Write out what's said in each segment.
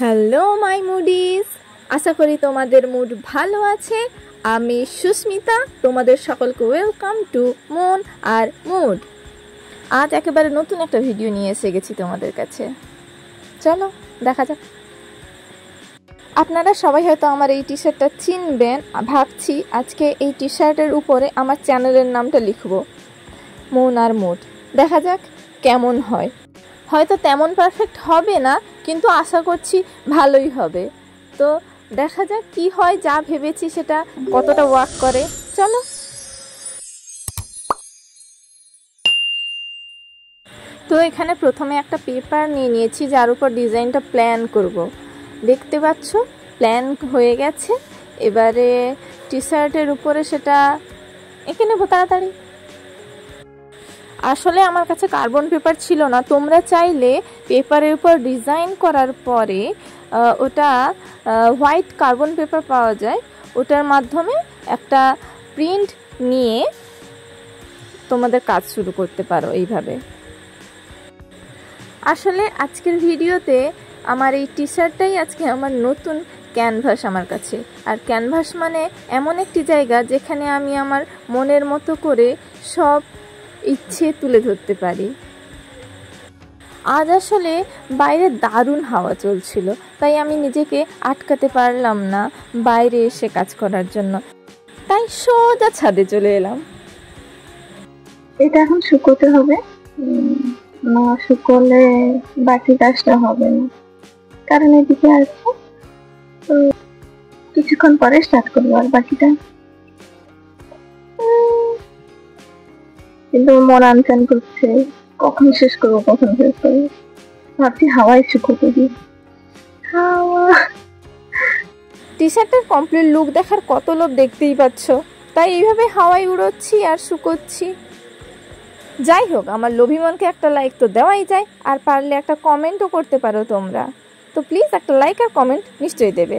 Hello my Moody's, আশা করি তোমাদের mood ভালো আছে। আমি সুস্মিতা, তোমাদের সকলকে ওয়েলকাম টু মন আর মুড। আজ একেবারে নতুন একটা ভিডিও নিয়ে এসে গেছি তোমাদের কাছে। চলো দেখা যাক। আপনারা সবাই হয়তো আমার এই টি শার্টটা চিনবেন। ভাবছি আজকে এই টি শার্টের উপরে আমার চ্যানেলের নামটা লিখব, মন আর মুড। দেখা যাক কেমন হয়। হয়তো তেমন পারফেক্ট হবে না, কিন্তু আশা করছি ভালোই হবে। তো দেখা যাক কি হয়, যা ভেবেছি সেটা কতটা ওয়ার্ক করে। চলো। তো এখানে প্রথমে একটা পেপার নিয়ে নিয়েছি, যার উপর ডিজাইনটা প্ল্যান করব। দেখতে পাচ্ছ প্ল্যান হয়ে গেছে। এবারে টি শার্টের উপরে সেটা এঁকে নেবো তাড়াতাড়ি। আসলে আমার কাছে কার্বন পেপার ছিল না। তোমরা চাইলে পেপারের উপর ডিজাইন করার পরে ওটা হোয়াইট কার্বন পেপার পাওয়া যায়, ওটার মাধ্যমে একটা প্রিন্ট নিয়ে তোমাদের কাজ শুরু করতে পারো এইভাবে। আসলে আজকের ভিডিওতে আমার এই টি শার্টটাই আজকে আমার নতুন ক্যানভাস আমার কাছে। আর ক্যানভাস মানে এমন একটি জায়গা যেখানে আমি আমার মনের মতো করে সব ইচ্ছে তুলে ধরতে পারি। আজ আসলে বাইরে দারুণ হাওয়া চলছিল, তাই আমি নিজেকে আটকাতে পারলাম না বাইরে এসে কাজ করার জন্য, তাই সোজা ছাদে চলে এলাম। এটা এখন শুকোতে হবে, না শুকোলে বাকি কাজটা হবে না, কারণ এদিকে আছে। তো কিছুক্ষণ পরে স্টার্ট করবো আর বাকিটা। কিন্তু মন আনচান করছে কখন শেষ করবো। ভাবছি হাওয়ায় শুকোতে দিই। হাওয়া টি শার্টের কমপ্লিট লুক দেখার কত লোভ দেখতেই পাচ্ছ, তাই এইভাবে হাওয়ায় উড়োচ্ছি আর শুকোচ্ছি। যাই হোক, আমার লোভী মনকে একটা লাইক তো দেওয়াই যায়, আর পারলে একটা কমেন্টও করতে পারো তোমরা। তো প্লিজ একটা লাইক আর কমেন্ট নিশ্চয়ই দেবে,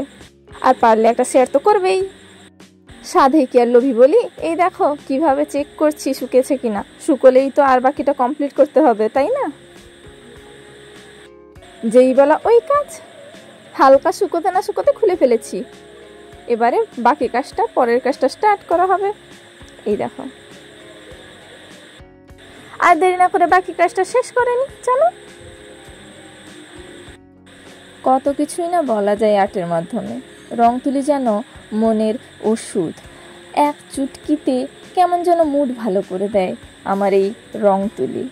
আর পারলে একটা শেয়ার তো করবেই। সাধে কি আর লোভী বলি। এই দেখো কিভাবে চেক করছি শুকেছে কিনা। শুকোলেই তো আর বাকিটা কমপ্লিট করতে হবে, তাই না? যেই বলা ওই কাজ। হালকা শুকোতে না শুকোতে খুলে ফেলেছি। এবারে বাকি কাজটা, পরের কাজটা স্টার্ট করা হবে। এই দেখো, আর দেরি না করে বাকি কাজটা শেষ করে নি। চলো। কত কিছুই না বলা যায় আর্টের মাধ্যমে। রং তুলি যেন মনের ওষুধ। এক চুটকিতে কেমন যেন মুড ভালো করে দেয় আমার এই রং তুলি।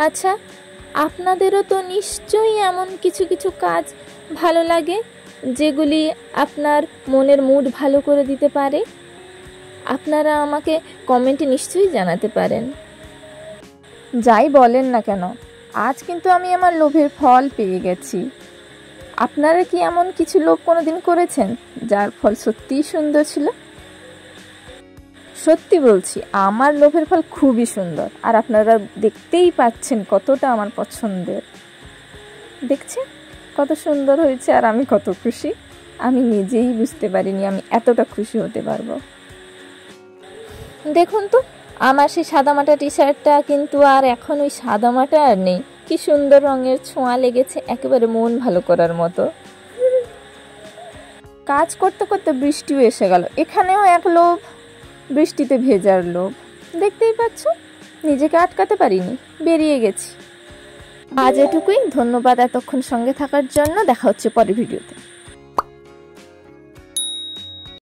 আচ্ছা, আপনাদেরও তো নিশ্চয়ই এমন কিছু কিছু কাজ ভালো লাগে যেগুলি আপনার মনের মুড ভালো করে দিতে পারে। আপনারা আমাকে কমেন্টে নিশ্চয়ই জানাতে পারেন। যাই বলেন না কেন, আজ কিন্তু আমি আমার লোভের ফল পেয়ে গেছি। আপনারা কি এমন কিছু লোভ কোনোদিন করেছেন যার ফল সত্যিই সুন্দর ছিল? সত্যি বলছি, আমার লোভের ফল খুবই সুন্দর, আর আপনারা দেখতেই পাচ্ছেন কতটা আমার পছন্দের। দেখছেন কত সুন্দর হয়েছে, আর আমি কত খুশি। আমি নিজেই বুঝতে পারিনি আমি এতটা খুশি হতে পারবো। দেখুন তো, আমার সেই সাদামাটা টি শার্টটা কিন্তু আর এখন ওই সাদামাটা আর নেই। কি সুন্দর রঙের ছোঁয়া লেগেছে, একেবারে মন ভালো করার মতো। কাজ করতে করতে বৃষ্টিও এসে গেল। এখানেও এক লোভ, বৃষ্টিতে ভেজার লোভ। দেখতেই পাচ্ছ, নিজেকে আটকাতে পারিনি, বেরিয়ে গেছি। আজ এটুকুই। ধন্যবাদ এতক্ষণ সঙ্গে থাকার জন্য। দেখা হচ্ছে পরের ভিডিওতে।